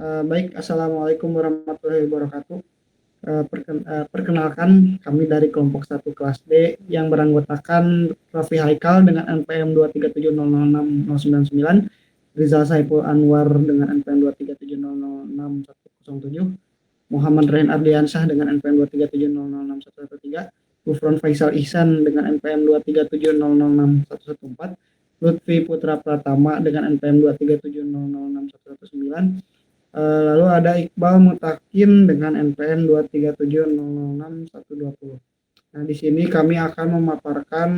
Baik, Assalamualaikum warahmatullahi wabarakatuh. Perkenalkan, kami dari kelompok 1 kelas D yang beranggotakan Raffi Haikal dengan NPM 237006099, Rizal Saiful Anwar dengan NPM 237006107, Muhammad Rehan Ardiansyah dengan NPM 237006113, Gufron Faisal Ihsan dengan NPM 237006114, Lutfi Putra Pratama dengan NPM 237006109. Lalu ada Iqbal Mutakin dengan NPM 237006120. Nah, di sini kami akan memaparkan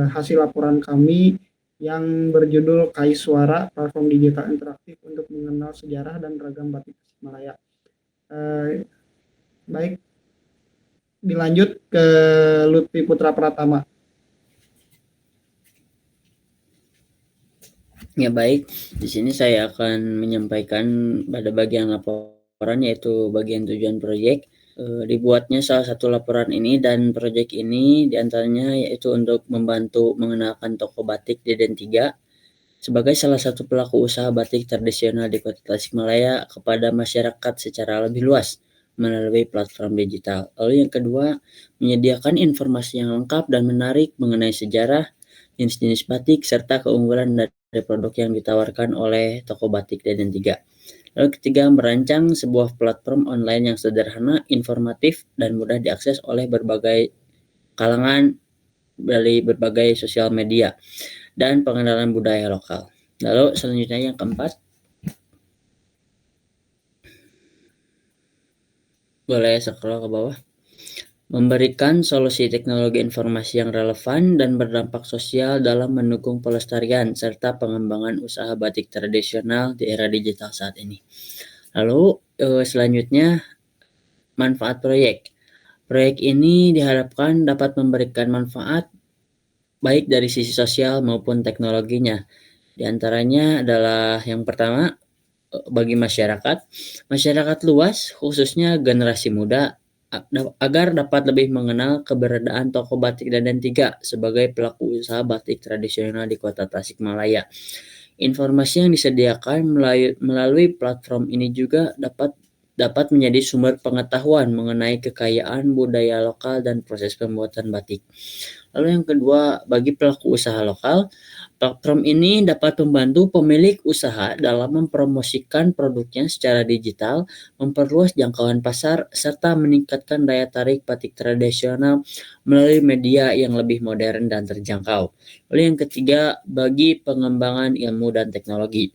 hasil laporan kami yang berjudul Kai Suara, Platform Digital Interaktif untuk Mengenal Sejarah dan Ragam Batik Tasikmalaya. Baik, dilanjut ke Lutfi Putra Pratama. Ya baik, di sini saya akan menyampaikan pada bagian laporan, yaitu bagian tujuan proyek. Dibuatnya salah satu laporan ini dan proyek ini diantaranya yaitu untuk membantu mengenalkan toko batik di Deden 3 sebagai salah satu pelaku usaha batik tradisional di Kota Tasikmalaya kepada masyarakat secara lebih luas melalui platform digital. Lalu yang kedua, menyediakan informasi yang lengkap dan menarik mengenai sejarah, jenis-jenis batik, serta keunggulan dari produk yang ditawarkan oleh toko batik Deden 3. Lalu ketiga, merancang sebuah platform online yang sederhana, informatif, dan mudah diakses oleh berbagai kalangan dari berbagai sosial media dan pengenalan budaya lokal. Lalu selanjutnya yang keempat, boleh scroll ke bawah. Memberikan solusi teknologi informasi yang relevan dan berdampak sosial dalam mendukung pelestarian serta pengembangan usaha batik tradisional di era digital saat ini. Lalu selanjutnya, manfaat proyek. Proyek ini diharapkan dapat memberikan manfaat baik dari sisi sosial maupun teknologinya. Di antaranya adalah yang pertama, bagi masyarakat luas khususnya generasi muda agar dapat lebih mengenal keberadaan toko batik Deden 3 sebagai pelaku usaha batik tradisional di Kota Tasikmalaya. Informasi yang disediakan melalui platform ini juga dapat menjadi sumber pengetahuan mengenai kekayaan budaya lokal dan proses pembuatan batik. Lalu yang kedua, bagi pelaku usaha lokal, platform ini dapat membantu pemilik usaha dalam mempromosikan produknya secara digital, memperluas jangkauan pasar, serta meningkatkan daya tarik batik tradisional melalui media yang lebih modern dan terjangkau. Lalu yang ketiga, bagi pengembangan ilmu dan teknologi.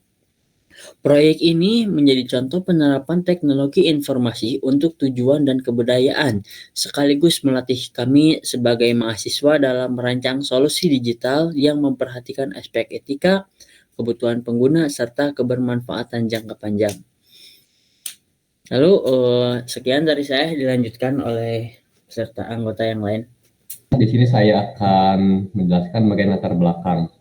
Proyek ini menjadi contoh penerapan teknologi informasi untuk tujuan dan kebudayaan, sekaligus melatih kami sebagai mahasiswa dalam merancang solusi digital yang memperhatikan aspek etika, kebutuhan pengguna, serta kebermanfaatan jangka panjang. Lalu sekian dari saya, dilanjutkan oleh peserta anggota yang lain. Di sini saya akan menjelaskan bagian latar belakang.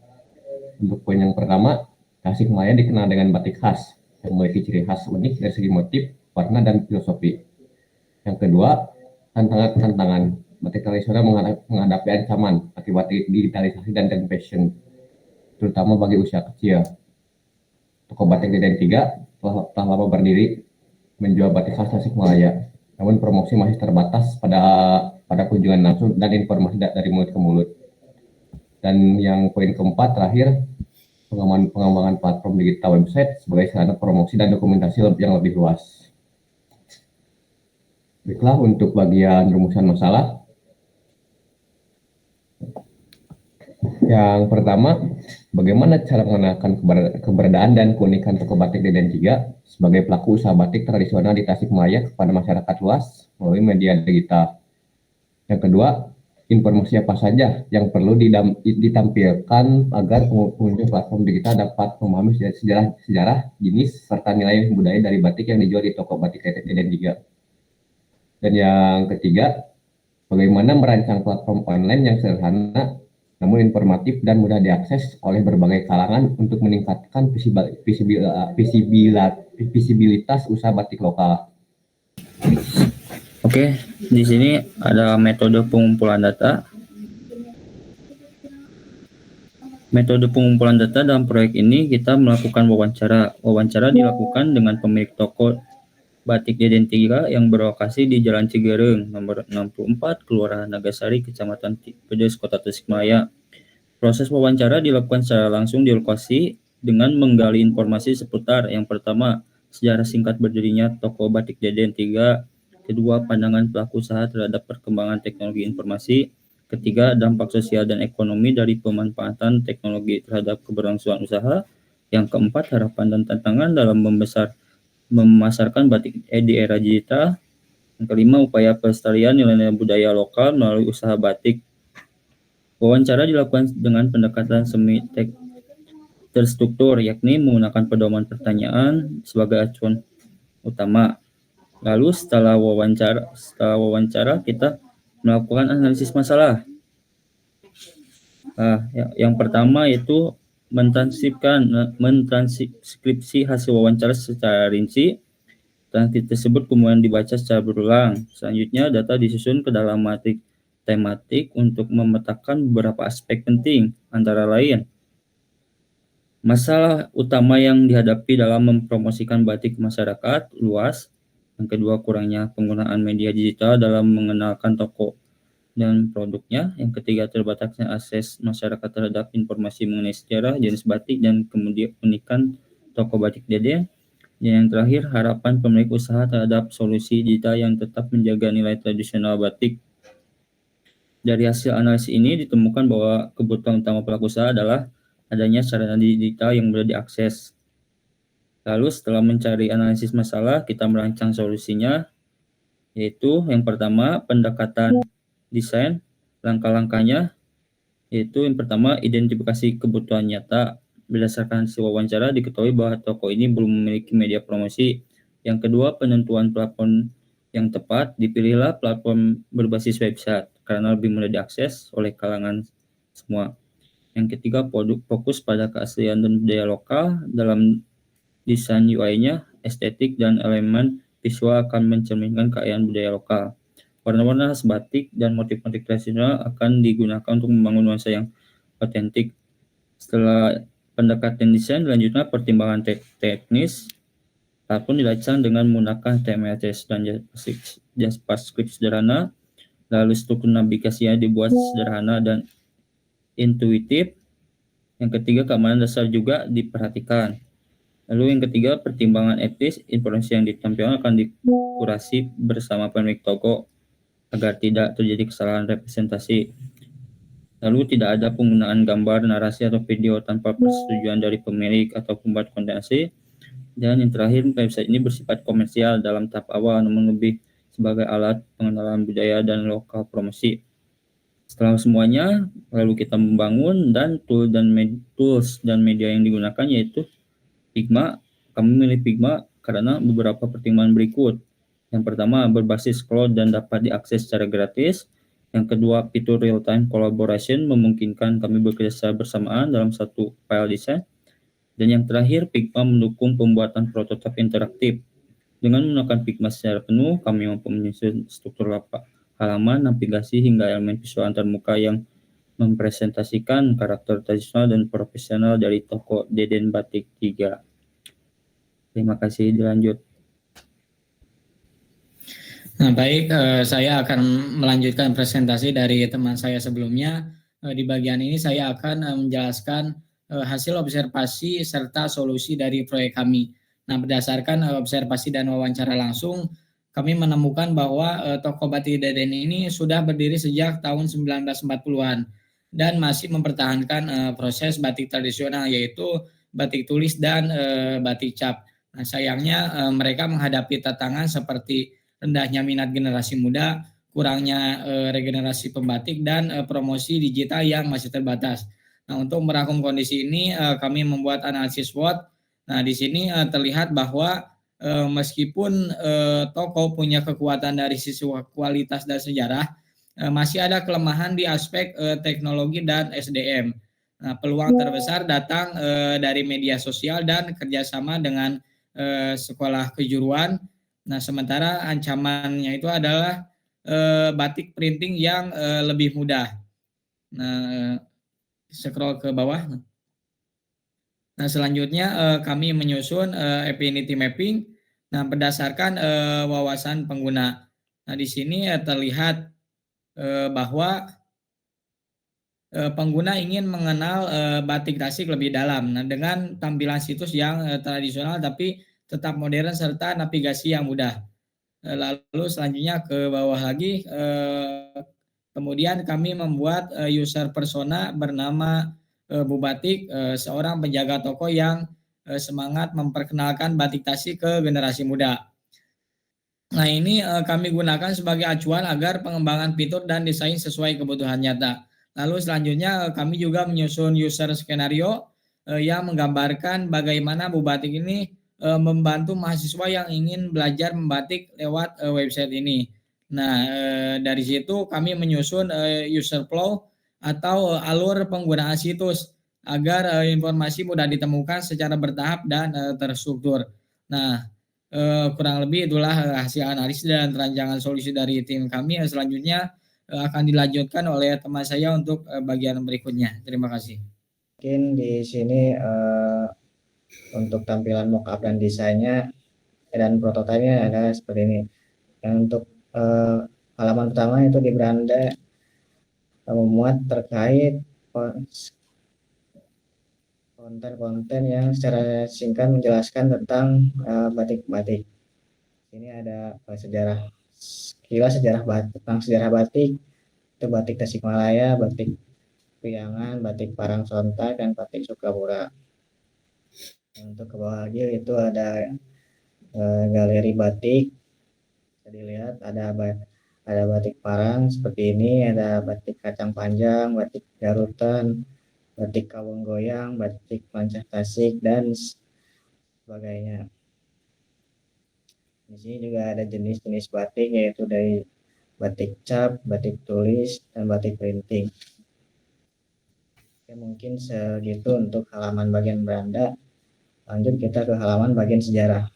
Untuk poin yang pertama, Tasikmalaya dikenal dengan batik khas yang memiliki ciri khas unik dari segi motif, warna, dan filosofi. Yang kedua, tantangan batik tradisional menghadapi ancaman akibat digitalisasi dan trend fashion, terutama bagi usia kecil. Toko batik Deden 3 telah lama berdiri menjual batik khas Tasikmalaya, namun promosi masih terbatas pada kunjungan langsung dan informasi dari mulut ke mulut. Dan yang poin keempat terakhir, pengembangan platform digital website sebagai sarana promosi dan dokumentasi yang lebih luas. Baiklah, untuk bagian rumusan masalah. Yang pertama, bagaimana cara mengenalkan keberadaan dan keunikan toko batik Deden 3 sebagai pelaku usaha batik tradisional di Tasikmalaya kepada masyarakat luas melalui media digital. Yang kedua, informasi apa saja yang perlu ditampilkan agar pengunjung platform digital dapat memahami sejarah, jenis, serta nilai budaya dari batik yang dijual di toko batik Deden 3. Dan yang ketiga, bagaimana merancang platform online yang sederhana namun informatif dan mudah diakses oleh berbagai kalangan untuk meningkatkan visibilitas usaha batik lokal. Oke, di sini ada metode pengumpulan data. Metode pengumpulan data dalam proyek ini kita melakukan wawancara. Wawancara dilakukan dengan pemilik toko Batik Deden 3 yang berlokasi di Jalan Cigereng, nomor 64, Kelurahan Nagasari, Kecamatan Pedes, Kota Tasikmalaya. Proses wawancara dilakukan secara langsung di lokasi dengan menggali informasi seputar yang pertama, sejarah singkat berdirinya toko Batik Deden 3, kedua, pandangan pelaku usaha terhadap perkembangan teknologi informasi, ketiga, dampak sosial dan ekonomi dari pemanfaatan teknologi terhadap keberlangsungan usaha, yang keempat, harapan dan tantangan dalam memasarkan batik di era digital, yang kelima, upaya pelestarian nilai-nilai budaya lokal melalui usaha batik. Wawancara dilakukan dengan pendekatan semi terstruktur, yakni menggunakan pedoman pertanyaan sebagai acuan utama. Lalu setelah wawancara kita melakukan analisis masalah. Yang pertama itu mentranskripsi hasil wawancara secara rinci. Transkrip tersebut kemudian dibaca secara berulang. Selanjutnya data disusun ke dalam matrik tematik untuk memetakan beberapa aspek penting, antara lain masalah utama yang dihadapi dalam mempromosikan batik ke masyarakat luas. Yang kedua, kurangnya penggunaan media digital dalam mengenalkan toko dan produknya. Yang ketiga, terbatasnya akses masyarakat terhadap informasi mengenai sejarah, jenis batik, dan kemudian keunikan toko Batik Dede. Dan yang terakhir, harapan pemilik usaha terhadap solusi digital yang tetap menjaga nilai tradisional batik. Dari hasil analisis ini ditemukan bahwa kebutuhan utama pelaku usaha adalah adanya sarana digital yang mudah diakses. Lalu setelah mencari analisis masalah, kita merancang solusinya, yaitu yang pertama, pendekatan desain. Langkah-langkahnya yaitu yang pertama, identifikasi kebutuhan nyata. Berdasarkan hasil wawancara diketahui bahwa toko ini belum memiliki media promosi. Yang kedua, penentuan platform yang tepat. Dipilihlah platform berbasis website karena lebih mudah diakses oleh kalangan semua. Yang ketiga, fokus pada keaslian dan budaya lokal. Dalam desain UI-nya, estetik dan elemen visual akan mencerminkan kekayaan budaya lokal. Warna-warna khas batik dan motif-motif tradisional akan digunakan untuk membangun nuansa yang otentik. Setelah pendekatan desain, selanjutnya pertimbangan teknis. Platform dirancang dengan menggunakan HTML dan JavaScript sederhana. Lalu struktur navigasinya dibuat sederhana dan intuitif. Yang ketiga, keamanan dasar juga diperhatikan. Lalu yang ketiga, pertimbangan etis. Informasi yang ditampilkan akan dikurasi bersama pemilik toko agar tidak terjadi kesalahan representasi. Lalu tidak ada penggunaan gambar, narasi, atau video tanpa persetujuan dari pemilik atau pembuat konten asli. Dan yang terakhir, website ini bersifat komersial dalam tahap awal, namun lebih sebagai alat pengenalan budaya dan lokal promosi. Setelah semuanya, lalu kita membangun dan tools dan media yang digunakan yaitu Figma. Kami memilih Figma karena beberapa pertimbangan berikut. Yang pertama, berbasis cloud dan dapat diakses secara gratis. Yang kedua, fitur real-time collaboration memungkinkan kami bekerja bersamaan dalam satu file desain. Dan yang terakhir, Figma mendukung pembuatan prototipe interaktif. Dengan menggunakan Figma secara penuh, kami mampu menyusun struktur halaman, navigasi, hingga elemen visual antarmuka yang mempresentasikan karakter tradisional dan profesional dari toko Deden Batik 3. Terima kasih, dilanjut. Nah, baik, saya akan melanjutkan presentasi dari teman saya sebelumnya. Di bagian ini saya akan menjelaskan hasil observasi serta solusi dari proyek kami. Nah, berdasarkan observasi dan wawancara langsung, kami menemukan bahwa toko Batik Deden ini sudah berdiri sejak tahun 1940-an dan masih mempertahankan proses batik tradisional yaitu batik tulis dan batik cap. Nah, sayangnya mereka menghadapi tantangan seperti rendahnya minat generasi muda, kurangnya regenerasi pembatik, dan promosi digital yang masih terbatas. Nah, untuk merangkum kondisi ini, kami membuat analisis SWOT. Nah, di sini terlihat bahwa meskipun toko punya kekuatan dari sisi kualitas dan sejarah, masih ada kelemahan di aspek teknologi dan SDM. Nah, peluang terbesar datang dari media sosial dan kerjasama dengan sekolah kejuruan. Nah, sementara ancamannya itu adalah batik printing yang lebih mudah. Nah, scroll ke bawah. Nah, selanjutnya kami menyusun affinity mapping. Nah, berdasarkan wawasan pengguna. Nah, di sini terlihat bahwa pengguna ingin mengenal batik Tasik lebih dalam. Nah, dengan tampilan situs yang tradisional tapi tetap modern serta navigasi yang mudah. Lalu selanjutnya ke bawah lagi, kemudian kami membuat user persona bernama Bu Batik, seorang penjaga toko yang semangat memperkenalkan batik Tasik ke generasi muda. Nah, ini kami gunakan sebagai acuan agar pengembangan fitur dan desain sesuai kebutuhan nyata. Lalu selanjutnya kami juga menyusun user skenario yang menggambarkan bagaimana Bu Batik ini membantu mahasiswa yang ingin belajar membatik lewat website ini. Nah, dari situ kami menyusun user flow atau alur penggunaan situs agar informasi mudah ditemukan secara bertahap dan terstruktur. Nah, kurang lebih itulah hasil analisis dan rancangan solusi dari tim kami. Selanjutnya akan dilanjutkan oleh teman saya untuk bagian berikutnya. Terima kasih. Mungkin di sini untuk tampilan mockup dan desainnya dan prototipenya adalah seperti ini. Dan untuk halaman pertama itu di beranda memuat terkait konten-konten yang secara singkat menjelaskan tentang batik-batik. Ini ada sejarah batik, tentang sejarah batik, itu batik Tasikmalaya, batik Priangan, batik Parang Sontak, dan batik Sukawura. Untuk ke bawah lagi itu ada galeri batik. Bisa dilihat ada batik Parang seperti ini, ada batik kacang panjang, batik Garutan, batik Kawung Goyang, batik Pancah Tasik, dan sebagainya. Di sini juga ada jenis-jenis batik, yaitu dari batik cap, batik tulis, dan batik printing. Oke, mungkin segitu untuk halaman bagian beranda. Lanjut kita ke halaman bagian sejarah.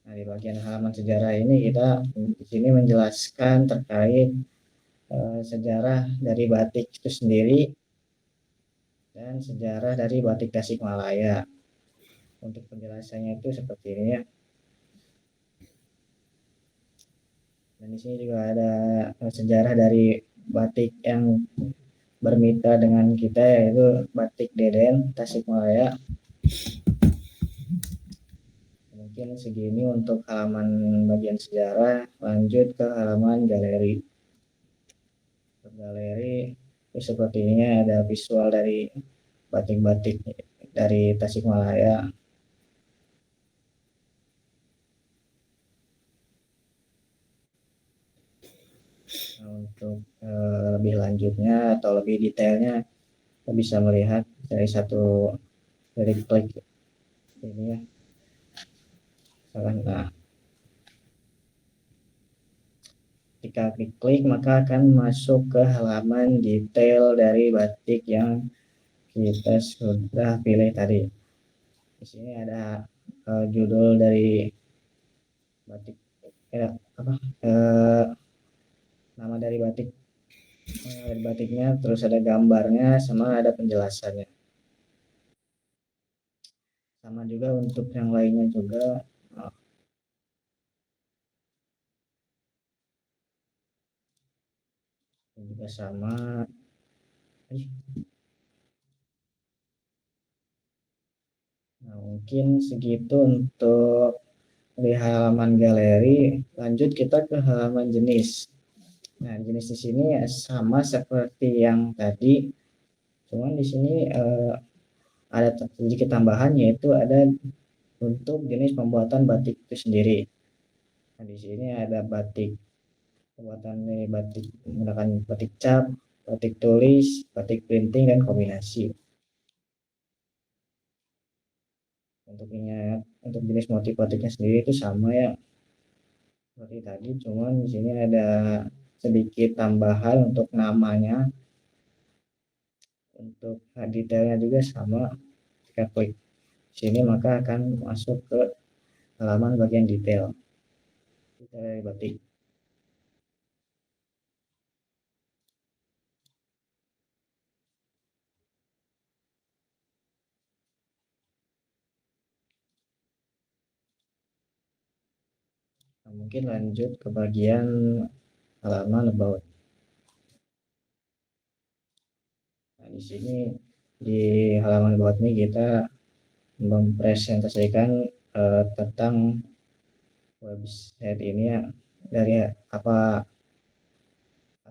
Nah, di bagian halaman sejarah ini kita di sini menjelaskan terkait sejarah dari batik itu sendiri dan sejarah dari batik Tasikmalaya. Untuk penjelasannya itu seperti ini ya. Dan di sini juga ada sejarah dari batik yang bermitra dengan kita, yaitu batik Deden Tasikmalaya. Mungkin segini untuk halaman bagian sejarah. Lanjut ke halaman galeri. Galeri itu seperti ini, ada visual dari batik-batik dari Tasikmalaya. Nah, untuk lebih lanjutnya atau lebih detailnya kita bisa melihat dari klik ini ya. Nah, ketika klik maka akan masuk ke halaman detail dari batik yang kita sudah pilih tadi. Di sini ada judul dari batik, nama dari batiknya, terus ada gambarnya, sama ada penjelasannya. Sama juga untuk yang lainnya juga. Juga sama. Nah, mungkin segitu untuk di halaman galeri. Lanjut kita ke halaman jenis. Nah, jenis di sini sama seperti yang tadi, cuman di sini ada sedikit tambahan, yaitu ada untuk jenis pembuatan batik itu sendiri. Nah, di sini ada batik pembuatan batik menggunakan batik cap, batik tulis, batik printing, dan kombinasi. Untuk jenis motif batiknya sendiri itu sama ya seperti tadi, cuman di sini ada sedikit tambahan untuk namanya. Untuk detailnya juga sama. Jika klik sini maka akan masuk ke halaman bagian detail dari batik. Nah, mungkin lanjut ke bagian halaman about. Nah, di sini di halaman about ini kita mempresentasikan tentang website ini ya, dari apa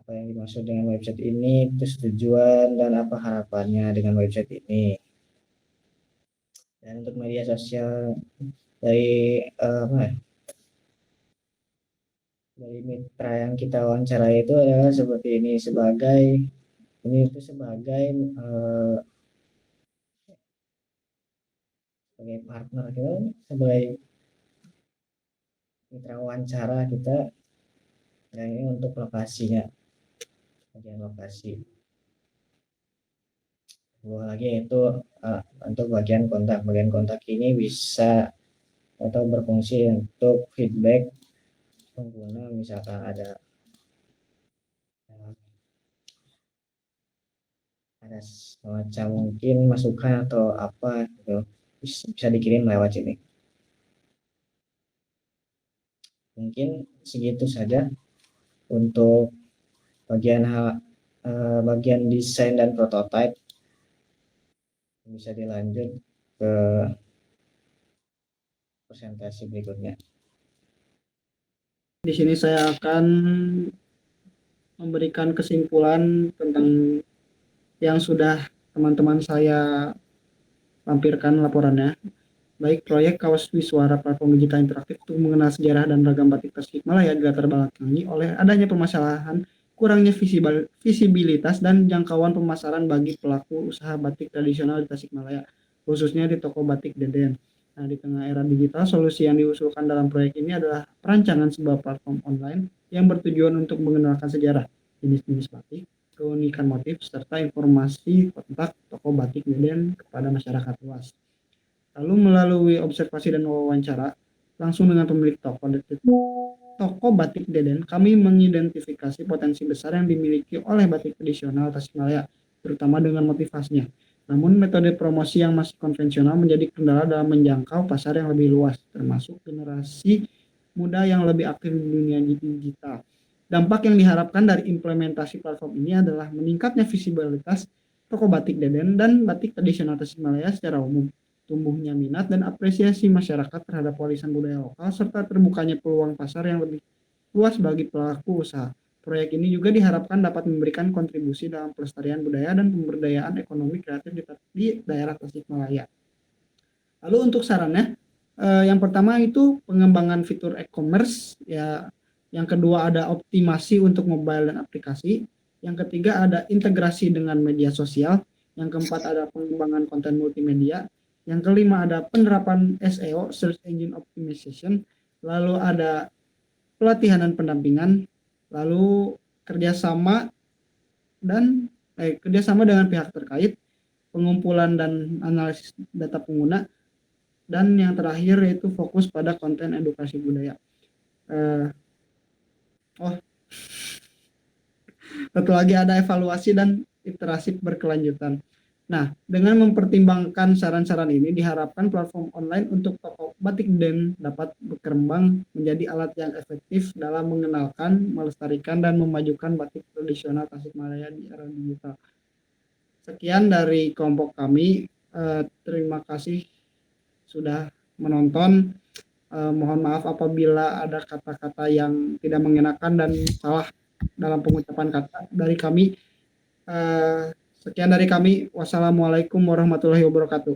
yang dimaksud dengan website ini, terus tujuan dan apa harapannya dengan website ini. Dan untuk media sosial dari dari mitra yang kita wawancarai itu adalah seperti ini, sebagai partner kita, sebagai mitra wawancara kita. Dan ini untuk lokasinya, bagian lokasi. Dua lagi itu untuk bagian kontak. Bagian kontak ini bisa atau berfungsi untuk feedback pengguna, misalkan ada semacam mungkin masukan atau apa gitu, bisa dikirim lewat sini. Mungkin segitu saja untuk bagian desain dan prototype. Bisa dilanjut ke presentasi berikutnya. Di sini saya akan memberikan kesimpulan tentang yang sudah teman-teman saya lampirkan laporannya. Baik, proyek Kawas Wiswara Platform Digital Interaktif untuk mengenal sejarah dan ragam batik Tasikmalaya dilatar belakangi oleh adanya permasalahan kurangnya visibilitas dan jangkauan pemasaran bagi pelaku usaha batik tradisional di Tasikmalaya, khususnya di toko batik Deden. Nah, di tengah era digital, solusi yang diusulkan dalam proyek ini adalah perancangan sebuah platform online yang bertujuan untuk mengenalkan sejarah, jenis-jenis batik, keunikan motif, serta informasi kontak toko batik Deden kepada masyarakat luas. Lalu melalui observasi dan wawancara langsung dengan pemilik toko batik Deden, kami mengidentifikasi potensi besar yang dimiliki oleh batik tradisional Tasikmalaya, terutama dengan motivasinya. Namun metode promosi yang masih konvensional menjadi kendala dalam menjangkau pasar yang lebih luas, termasuk generasi muda yang lebih aktif di dunia digital. Dampak yang diharapkan dari implementasi platform ini adalah meningkatnya visibilitas toko batik Deden dan batik tradisional Tasikmalaya secara umum, tumbuhnya minat dan apresiasi masyarakat terhadap warisan budaya lokal, serta terbukanya peluang pasar yang lebih luas bagi pelaku usaha. Proyek ini juga diharapkan dapat memberikan kontribusi dalam pelestarian budaya dan pemberdayaan ekonomi kreatif di daerah Tasikmalaya. Lalu untuk sarannya, yang pertama itu pengembangan fitur e-commerce, ya. Yang kedua ada optimasi untuk mobile dan aplikasi. Yang ketiga ada integrasi dengan media sosial. Yang keempat ada pengembangan konten multimedia. Yang kelima ada penerapan SEO, Search Engine Optimization. Lalu ada pelatihan dan pendampingan. Lalu kerjasama dengan pihak terkait, pengumpulan dan analisis data pengguna, dan yang terakhir yaitu fokus pada konten edukasi budaya. Satu lagi ada evaluasi dan iterasi berkelanjutan. Nah, dengan mempertimbangkan saran-saran ini, diharapkan platform online untuk toko batik Deden dapat berkembang menjadi alat yang efektif dalam mengenalkan, melestarikan, dan memajukan batik tradisional Tasikmalaya di era digital. Sekian dari kelompok kami. Terima kasih sudah menonton. Mohon maaf apabila ada kata-kata yang tidak mengenakan dan salah dalam pengucapan kata dari kami. Sekian dari kami. Wassalamualaikum warahmatullahi wabarakatuh.